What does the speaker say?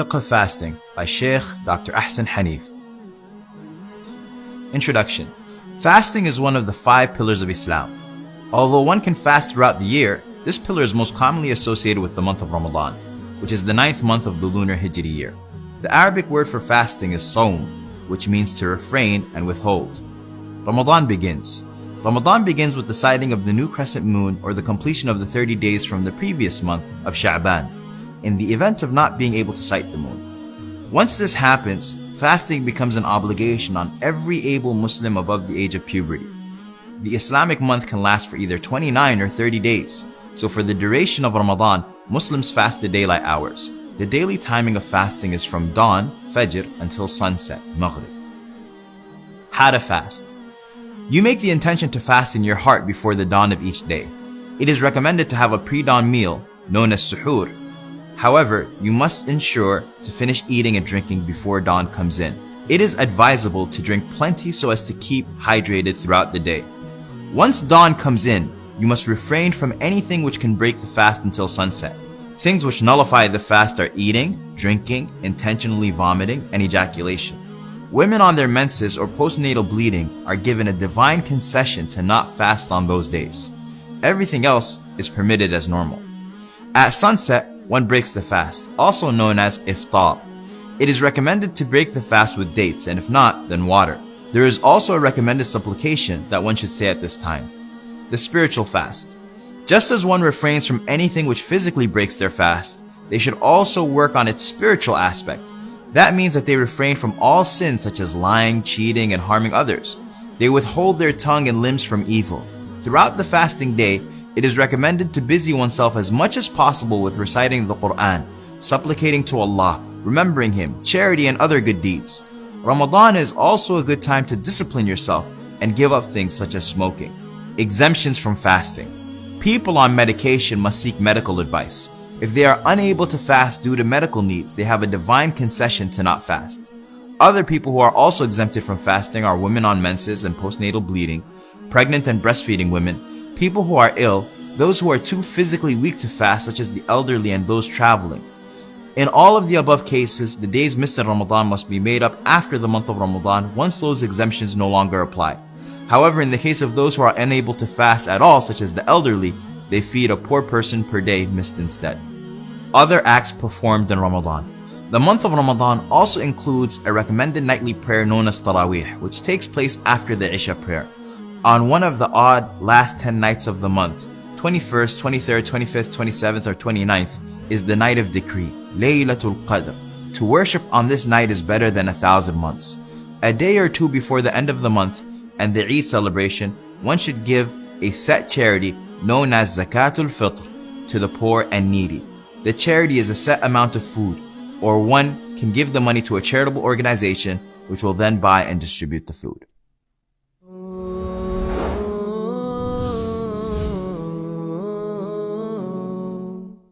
Fiqh of Fasting by Shaikh Dr. Ahsan Hanif. Introduction. Fasting is one of the 5 pillars of Islam. Although one can fast throughout the year, this pillar is most commonly associated with the month of Ramadan, which is the 9th month of the lunar Hijri year. The Arabic word for fasting is sawm, which means to refrain and withhold. Ramadan begins. Ramadan begins with the sighting of the new crescent moon or the completion of the 30 days from the previous month of Sha'ban, in the event of not being able to sight the moon. Once this happens, fasting becomes an obligation on every able Muslim above the age of puberty. The Islamic month can last for either 29 or 30 days, so for the duration of Ramadan, Muslims fast the daylight hours. The daily timing of fasting is from dawn, Fajr, until sunset, Maghrib. How to fast. You make the intention to fast in your heart before the dawn of each day. It is recommended to have a pre-dawn meal, known as suhoor. However, you must ensure to finish eating and drinking before dawn comes in. It is advisable to drink plenty so as to keep hydrated throughout the day. Once dawn comes in, you must refrain from anything which can break the fast until sunset. Things which nullify the fast are eating, drinking, intentionally vomiting, and ejaculation. Women on their menses or postnatal bleeding are given a divine concession to not fast on those days. Everything else is permitted as normal. At sunset, one breaks the fast, also known as iftar. It is recommended to break the fast with dates, and if not, then water. There is also a recommended supplication that one should say at this time. The spiritual fast. Just as one refrains from anything which physically breaks their fast, they should also work on its spiritual aspect. That means that they refrain from all sins such as lying, cheating, and harming others. They withhold their tongue and limbs from evil. Throughout the fasting day, it is recommended to busy oneself as much as possible with reciting the Quran, supplicating to Allah, remembering Him, charity, and other good deeds. Ramadan is also a good time to discipline yourself and give up things such as smoking. Exemptions from fasting. People on medication must seek medical advice. If they are unable to fast due to medical needs, they have a divine concession to not fast. Other people who are also exempted from fasting are women on menses and postnatal bleeding, pregnant and breastfeeding women, people who are ill, those who are too physically weak to fast such as the elderly and those traveling. In all of the above cases, the days missed in Ramadan must be made up after the month of Ramadan once those exemptions no longer apply. However, in the case of those who are unable to fast at all, such as the elderly, they feed a poor person per day missed instead. Other acts performed in Ramadan. The month of Ramadan also includes a recommended nightly prayer known as Tarawih, which takes place after the Isha prayer. On one of the odd last 10 nights of the month, 21st, 23rd, 25th, 27th, or 29th, is the night of decree, Laylatul Qadr. To worship on this night is better than 1,000 months. A day or two before the end of the month and the Eid celebration, one should give a set charity known as Zakatul Fitr to the poor and needy. The charity is a set amount of food, or one can give the money to a charitable organization which will then buy and distribute the food.